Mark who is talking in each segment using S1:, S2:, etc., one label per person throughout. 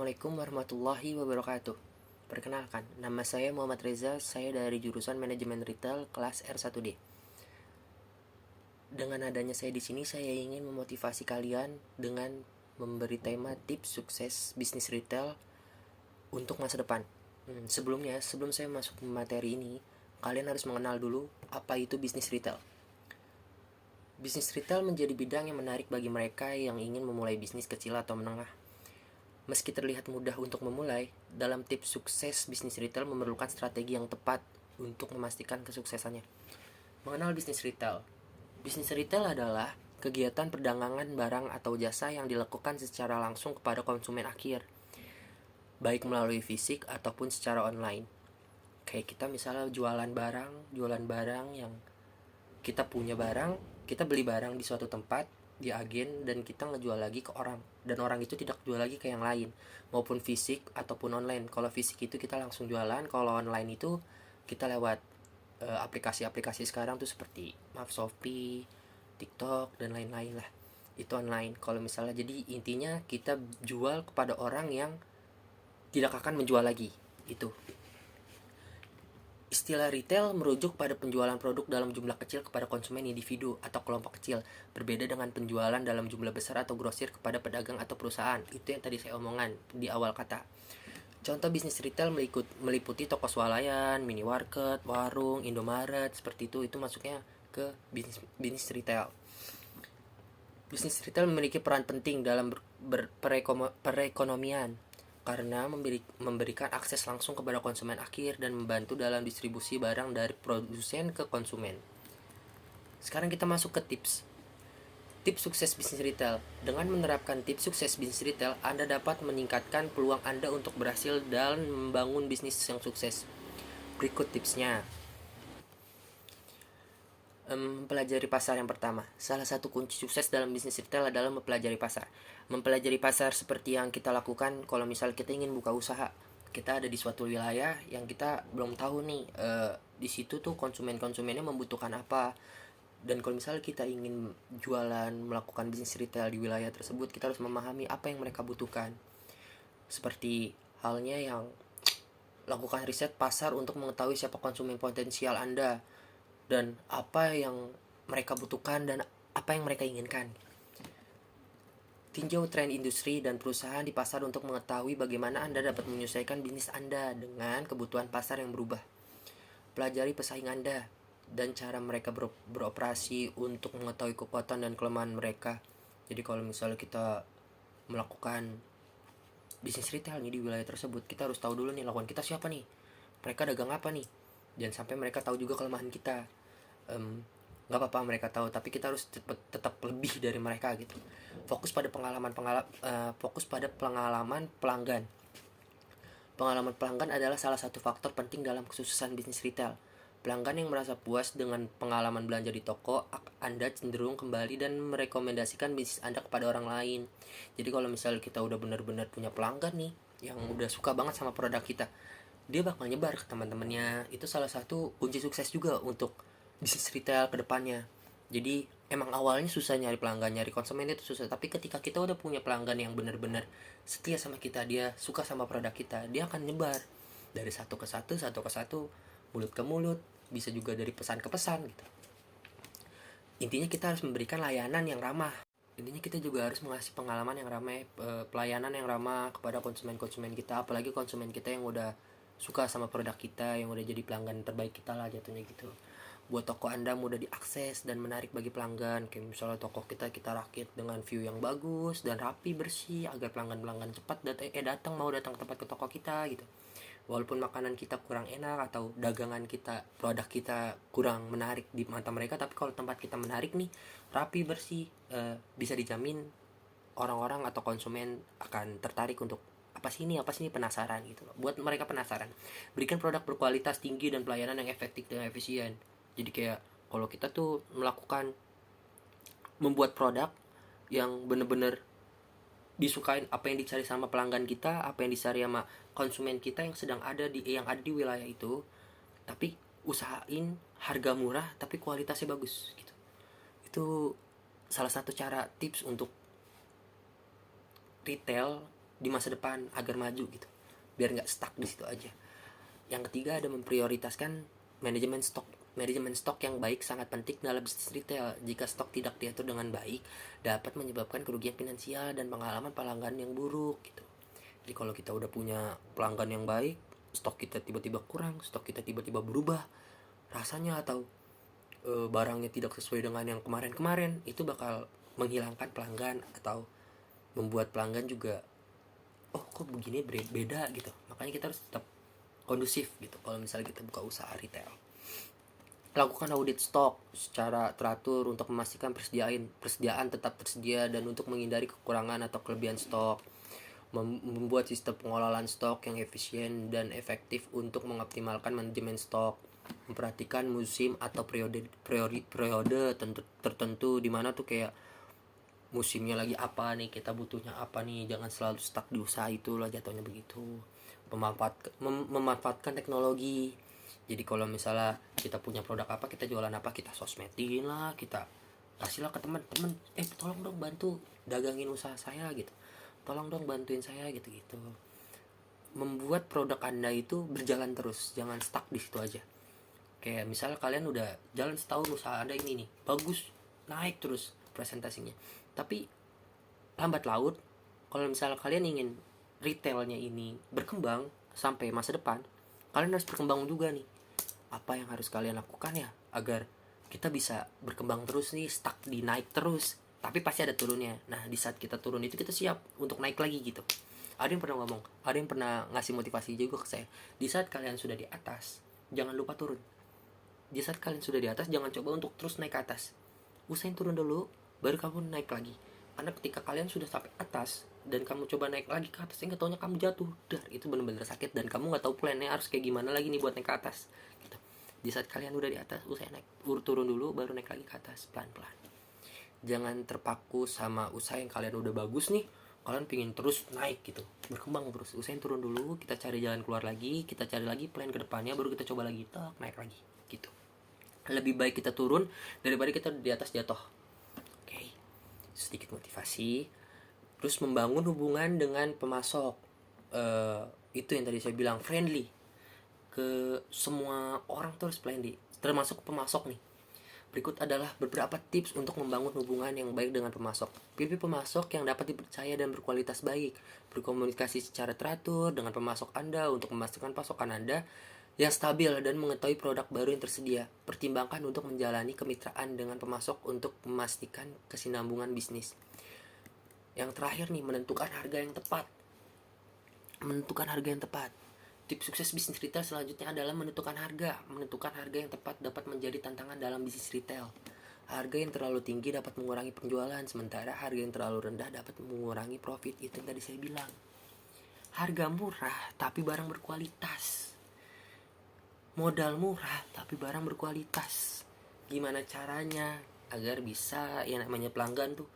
S1: Assalamualaikum warahmatullahi wabarakatuh. Perkenalkan, nama saya Muhammad Reza, saya dari jurusan Manajemen Retail kelas R1D. Dengan adanya saya di sini, saya ingin memotivasi kalian dengan memberi tema tips sukses bisnis retail untuk masa depan. Sebelum saya masuk ke materi ini, kalian harus mengenal dulu apa itu bisnis retail. Bisnis retail menjadi bidang yang menarik bagi mereka yang ingin memulai bisnis kecil atau menengah. Meski terlihat mudah untuk memulai, dalam tips sukses bisnis retail memerlukan strategi yang tepat untuk memastikan kesuksesannya. Mengenal bisnis retail. Bisnis retail adalah kegiatan perdagangan barang atau jasa yang dilakukan secara langsung kepada konsumen akhir, baik melalui fisik ataupun secara online. Kayak kita misalnya jualan barang yang kita punya barang, kita beli barang di suatu tempat, di agen, dan kita ngejual lagi ke orang, dan orang itu tidak jual lagi ke yang lain, maupun fisik ataupun online. Kalau fisik itu kita langsung jualan, kalau online itu kita lewat aplikasi-aplikasi sekarang tuh seperti Shopee, TikTok, dan lain-lain lah. Itu online. Kalau misalnya, jadi intinya kita jual kepada orang yang tidak akan menjual lagi. Itu istilah retail merujuk pada penjualan produk dalam jumlah kecil kepada konsumen individu atau kelompok kecil, berbeda dengan penjualan dalam jumlah besar atau grosir kepada pedagang atau perusahaan. Itu yang tadi saya omongkan di awal kata. Contoh bisnis retail meliputi toko swalayan, minimarket, warung, Indomaret, seperti itu. Itu masuknya ke bisnis retail. Bisnis retail memiliki peran penting dalam perekonomian karena memberikan akses langsung kepada konsumen akhir dan membantu dalam distribusi barang dari produsen ke konsumen. Sekarang kita masuk ke tips. Tips sukses bisnis retail. Dengan menerapkan tips sukses bisnis retail, Anda dapat meningkatkan peluang Anda untuk berhasil dalam membangun bisnis yang sukses. Berikut tipsnya. Mempelajari pasar yang pertama. Salah satu kunci sukses dalam bisnis retail adalah mempelajari pasar. Mempelajari pasar seperti yang kita lakukan kalau misal kita ingin buka usaha. Kita ada di suatu wilayah yang kita belum tahu nih, di situ tuh konsumennya membutuhkan apa. Dan kalau misalnya kita ingin jualan, melakukan bisnis retail di wilayah tersebut, kita harus memahami apa yang mereka butuhkan. Seperti halnya yang lakukan riset pasar untuk mengetahui siapa konsumen potensial Anda dan apa yang mereka butuhkan dan apa yang mereka inginkan. Tinjau tren industri dan perusahaan di pasar untuk mengetahui bagaimana Anda dapat menyesuaikan bisnis Anda dengan kebutuhan pasar yang berubah. Pelajari pesaing Anda dan cara mereka beroperasi untuk mengetahui kekuatan dan kelemahan mereka. Jadi kalau misalnya kita melakukan bisnis retail nih di wilayah tersebut, kita harus tahu dulu nih lawan kita siapa nih, mereka dagang apa nih, dan sampai mereka tahu juga kelemahan kita. Nggak apa-apa mereka tahu, tapi kita harus tetap lebih dari mereka gitu. Fokus pada pengalaman pelanggan. Pengalaman pelanggan adalah salah satu faktor penting dalam kesuksesan bisnis retail. Pelanggan yang merasa puas dengan pengalaman belanja di toko, Anda cenderung kembali dan merekomendasikan bisnis Anda kepada orang lain. Jadi kalau misalnya kita udah benar-benar punya pelanggan nih, yang udah suka banget sama produk kita, dia bakal nyebar ke teman-temannya. Itu salah satu kunci sukses juga untuk bisnis retail ke depannya. Jadi emang awalnya susah nyari pelanggan, nyari konsumen itu susah, tapi ketika kita udah punya pelanggan yang benar-benar setia sama kita, dia suka sama produk kita, dia akan nyebar dari satu ke satu, mulut ke mulut, bisa juga dari pesan ke pesan gitu. Intinya kita harus memberikan layanan yang ramah. Intinya kita juga harus mengasih pengalaman yang ramah, pelayanan yang ramah kepada konsumen-konsumen kita, apalagi konsumen kita yang udah suka sama produk kita, yang udah jadi pelanggan terbaik kita lah jatuhnya gitu. Buat toko Anda mudah diakses dan menarik bagi pelanggan. Kayak misalnya toko kita rakit dengan view yang bagus dan rapi, bersih, agar pelanggan-pelanggan cepat datang ke tempat ke toko kita gitu. Walaupun makanan kita kurang enak atau dagangan kita, produk kita kurang menarik di mata mereka, tapi kalau tempat kita menarik nih, rapi, bersih, bisa dijamin orang-orang atau konsumen akan tertarik untuk apa sih ini, penasaran gitu loh. Buat mereka penasaran, berikan produk berkualitas tinggi dan pelayanan yang efektif dan efisien. Jadi kayak kalau kita tuh membuat produk yang bener-bener disukain, apa yang dicari sama pelanggan kita, apa yang dicari sama konsumen kita yang ada di wilayah itu, tapi usahain harga murah tapi kualitasnya bagus gitu. Itu salah satu cara tips untuk retail di masa depan agar maju gitu, biar nggak stuck di situ aja. Yang ketiga ada memprioritaskan manajemen stok. Manajemen stok yang baik sangat penting dalam bisnis retail. Jika stok tidak diatur dengan baik, dapat menyebabkan kerugian finansial dan pengalaman pelanggan yang buruk gitu. Jadi kalau kita udah punya pelanggan yang baik, stok kita tiba-tiba kurang, stok kita tiba-tiba berubah rasanya, atau barangnya tidak sesuai dengan yang kemarin-kemarin, itu bakal menghilangkan pelanggan atau membuat pelanggan juga, oh kok begini beda gitu. Makanya kita harus tetap kondusif gitu kalau misalnya kita buka usaha retail. Lakukan audit stok secara teratur untuk memastikan persediaan tetap tersedia dan untuk menghindari kekurangan atau kelebihan stok. Membuat sistem pengelolaan stok yang efisien dan efektif untuk mengoptimalkan manajemen stok. Memperhatikan musim atau periode tertentu di mana tuh kayak musimnya lagi apa nih, kita butuhnya apa nih, jangan selalu stuck di usaha itu lah jatuhnya begitu. Memanfaatkan teknologi. Jadi kalau misalnya kita punya produk apa, kita jualan apa, kita sosmedin lah, kita kasihlah ke teman-teman, tolong dong bantu dagangin usaha saya gitu, tolong dong bantuin saya gitu-gitu. Membuat produk Anda itu berjalan terus, jangan stuck di situ aja. Kayak misalnya kalian udah jalan setahun usaha Anda ini nih, bagus, naik terus presentasinya. Tapi lambat laun, kalau misalnya kalian ingin retailnya ini berkembang sampai masa depan, kalian harus berkembang juga nih. Apa yang harus kalian lakukan ya agar kita bisa berkembang terus nih, stuck di naik terus, tapi pasti ada turunnya. Nah di saat kita turun itu kita siap untuk naik lagi gitu. Ada yang pernah ngomong, ada yang pernah ngasih motivasi juga ke saya, di saat kalian sudah di atas jangan lupa turun. Di saat kalian sudah di atas jangan coba untuk terus naik ke atas, usahain turun dulu baru kamu naik lagi. Karena ketika kalian sudah sampai atas dan kamu coba naik lagi ke atas, nggak taunya kamu jatuh, itu benar-benar sakit dan kamu nggak tahu plannya harus kayak gimana lagi nih buat naik ke atas gitu. Di saat kalian udah di atas, usahain naik, turun dulu baru naik lagi ke atas pelan-pelan. Jangan terpaku sama usaha yang kalian udah bagus nih, kalian pingin terus naik gitu, berkembang terus. Usahain turun dulu, kita cari jalan keluar lagi, kita cari lagi plan ke depannya, baru kita coba lagi, naik lagi gitu. Lebih baik kita turun daripada kita di atas jatuh. Oke, sedikit motivasi. Terus membangun hubungan dengan pemasok, itu yang tadi saya bilang, friendly ke semua orang, terus friendly termasuk pemasok nih. Berikut adalah beberapa tips untuk membangun hubungan yang baik dengan pemasok. Pilih pemasok yang dapat dipercaya dan berkualitas baik. Berkomunikasi secara teratur dengan pemasok Anda untuk memastikan pasokan Anda yang stabil dan mengetahui produk baru yang tersedia. Pertimbangkan untuk menjalani kemitraan dengan pemasok untuk memastikan kesinambungan bisnis. Yang terakhir nih, menentukan harga yang tepat. Menentukan harga yang tepat. Tips sukses bisnis retail selanjutnya adalah menentukan harga. Menentukan harga yang tepat dapat menjadi tantangan dalam bisnis retail. Harga yang terlalu tinggi dapat mengurangi penjualan, sementara harga yang terlalu rendah dapat mengurangi profit. Itu yang tadi saya bilang. Harga murah tapi barang berkualitas. Modal murah tapi barang berkualitas. Gimana caranya agar bisa yang namanya pelanggan tuh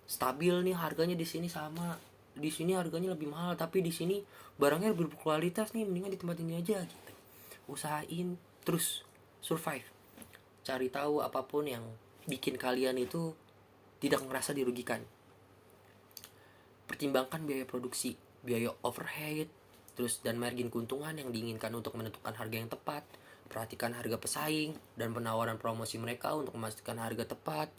S1: stabil nih, harganya di sini sama, di sini harganya lebih mahal, tapi di sini barangnya lebih berkualitas nih, mendingan di tempat ini aja gitu. Usahain terus survive, cari tahu apapun yang bikin kalian itu tidak merasa dirugikan. Pertimbangkan biaya produksi, biaya overhead, terus dan margin keuntungan yang diinginkan untuk menentukan harga yang tepat. Perhatikan harga pesaing dan penawaran promosi mereka untuk memastikan harga tepat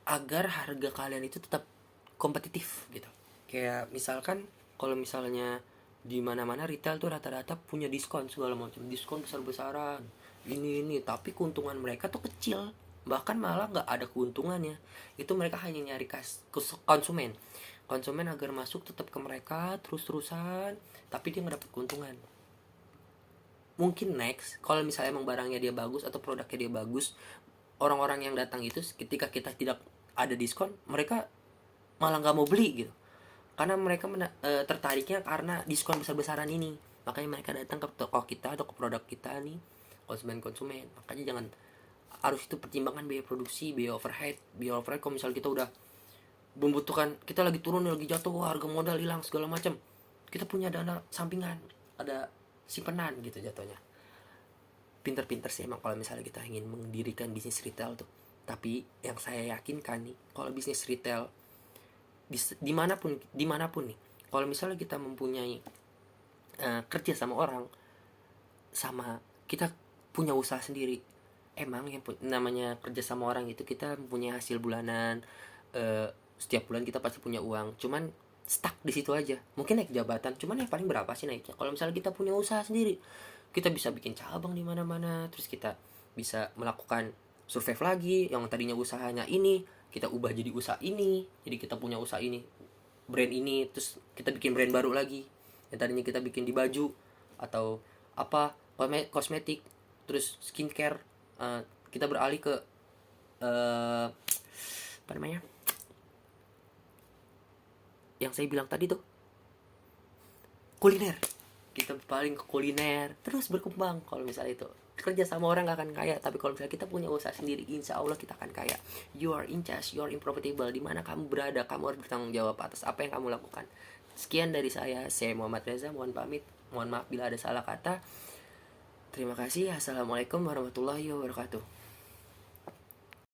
S1: agar harga kalian itu tetap kompetitif gitu. Kayak misalkan kalau misalnya di mana-mana retail tuh rata-rata punya diskon segala macam, diskon besar-besaran, ini tapi keuntungan mereka tuh kecil, bahkan malah nggak ada keuntungannya. Itu mereka hanya nyari konsumen agar masuk tetap ke mereka terus-terusan, tapi dia nggak dapat keuntungan. Mungkin next kalau misalnya emang barangnya dia bagus atau produknya dia bagus, orang-orang yang datang itu ketika kita tidak ada diskon, mereka malah nggak mau beli gitu, karena mereka tertariknya karena diskon besar-besaran ini. Makanya mereka datang ke toko kita atau ke produk kita nih, konsumen. Makanya jangan, harus itu pertimbangan biaya produksi, biaya overhead kalau misalnya kita udah membutuhkan, kita lagi turun, lagi jatuh, harga modal hilang segala macam, kita punya dana sampingan, ada simpanan gitu jatuhnya. Pinter-pinter sih emang kalau misalnya kita ingin mendirikan bisnis retail tuh. Tapi yang saya yakinkan nih, kalau bisnis retail dimanapun nih, Kalau misalnya kita mempunyai kerja sama orang, sama kita punya usaha sendiri, emang yang namanya kerja sama orang itu kita mempunyai hasil bulanan, setiap bulan kita pasti punya uang, cuman stuck di situ aja. Mungkin naik jabatan, cuman yang paling berapa sih naiknya? Kalau misalnya kita punya usaha sendiri, kita bisa bikin cabang di mana-mana, terus kita bisa melakukan survive lagi. Yang tadinya usahanya ini kita ubah jadi usaha ini, jadi kita punya usaha ini, brand ini, terus kita bikin brand baru lagi. Yang tadinya kita bikin di baju atau apa, kosmetik, terus skincare, kita beralih ke apa namanya yang saya bilang tadi tuh, kuliner. Kita paling ke kuliner terus berkembang. Kalau misalnya itu kerja sama orang gak akan kaya, tapi kalau misalnya kita punya usaha sendiri, insya Allah kita akan kaya. You are in charge, you are improbable. Dimana kamu berada, kamu harus bertanggung jawab atas apa yang kamu lakukan. Sekian dari saya Muhammad Reza, mohon pamit, mohon maaf bila ada salah kata. Terima kasih. Assalamualaikum warahmatullahi wabarakatuh.